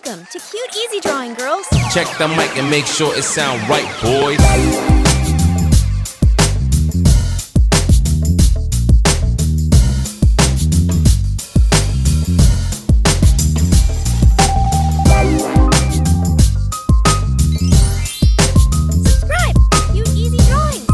Welcome to Cute Easy Drawing, girls. Check the mic and make sure it sound right, boys. Subscribe to Cute Easy Drawing.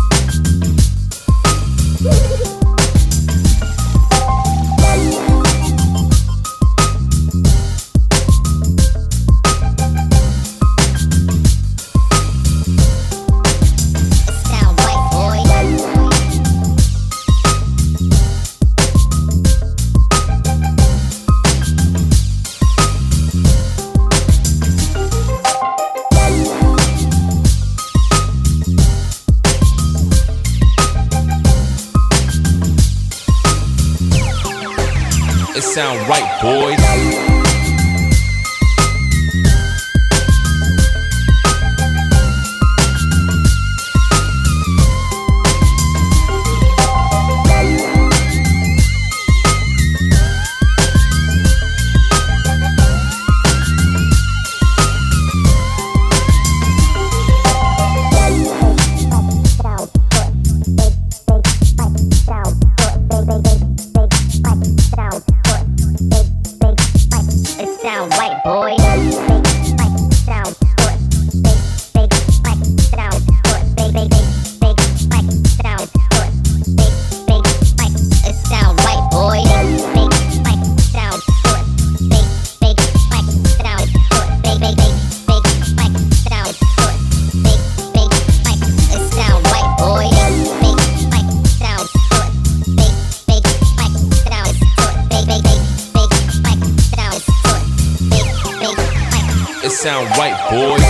It sound right, boys. Sound right, boy. Sound good. Big sound good. Big sound good. Big it sound right, boy. Big sound good. Big sound good. Big sound good. Big it sound right, boy. Big sound good. Big sound good. Big sound good. It sound right, boys.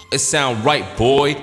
It sound right, boy.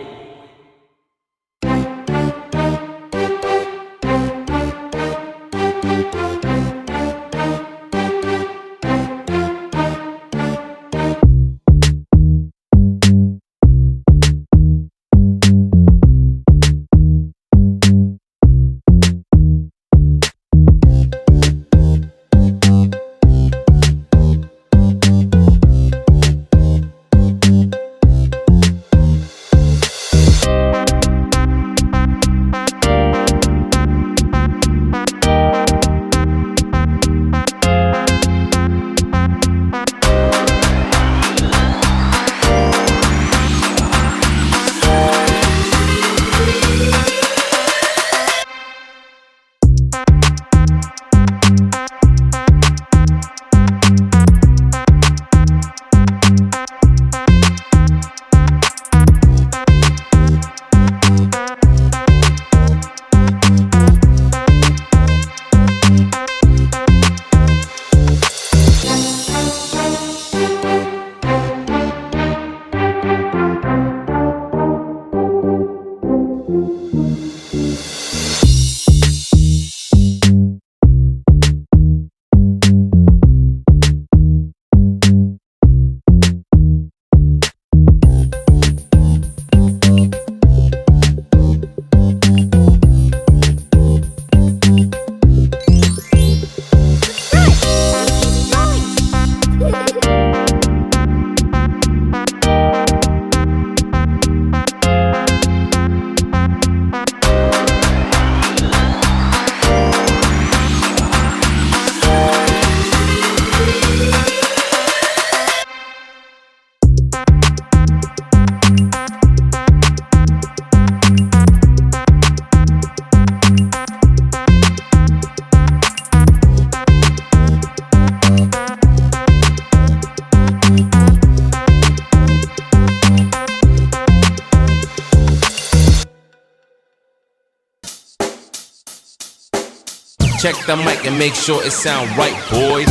Check the mic and make sure it sound right, boys.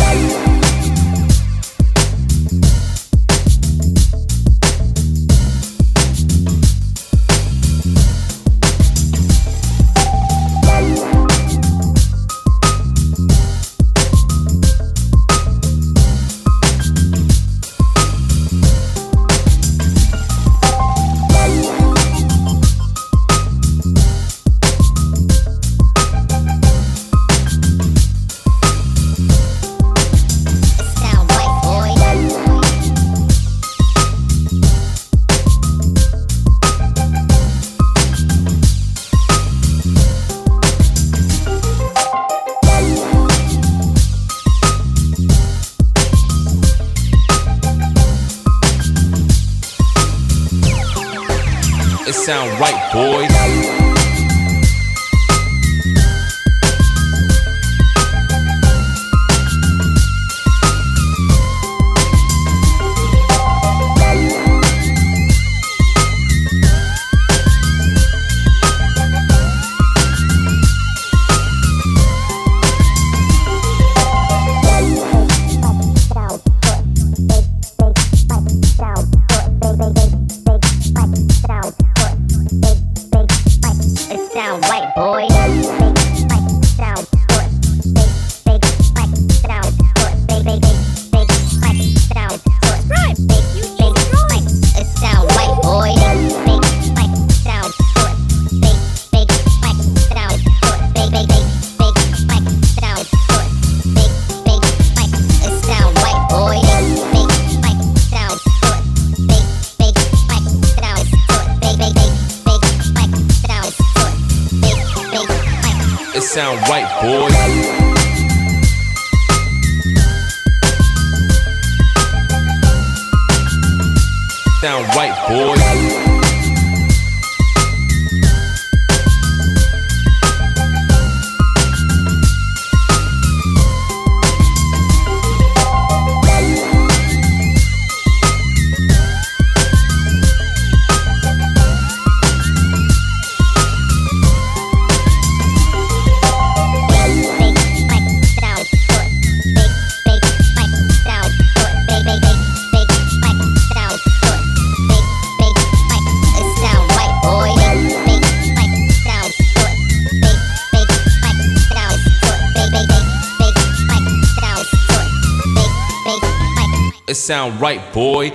It sound right, boys. Sound right, boy. Sound Subscribe. Cute Easy Drawing. it sound right, boy. Sound it sound right, boy. It sound right, boys. Sound right, boys. It sound right, boy.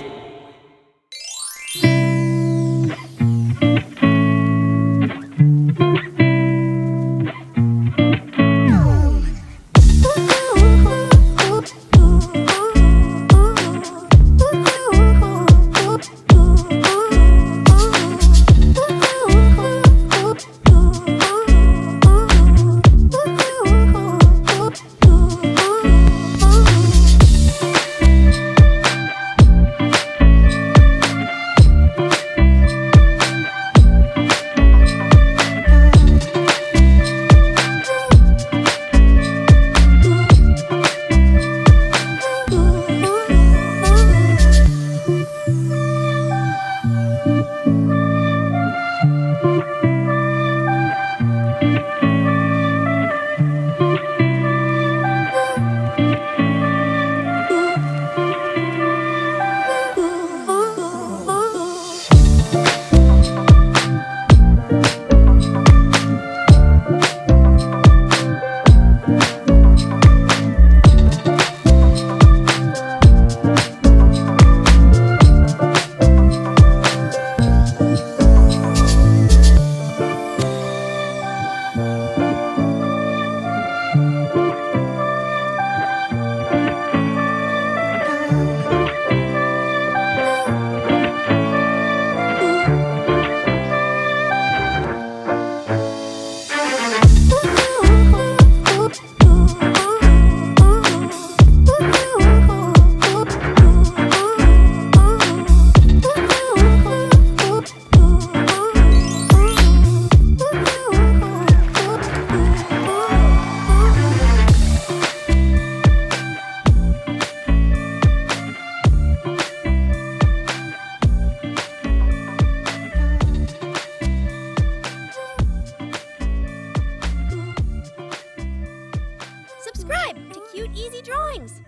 Subscribe to Cute Easy Drawings.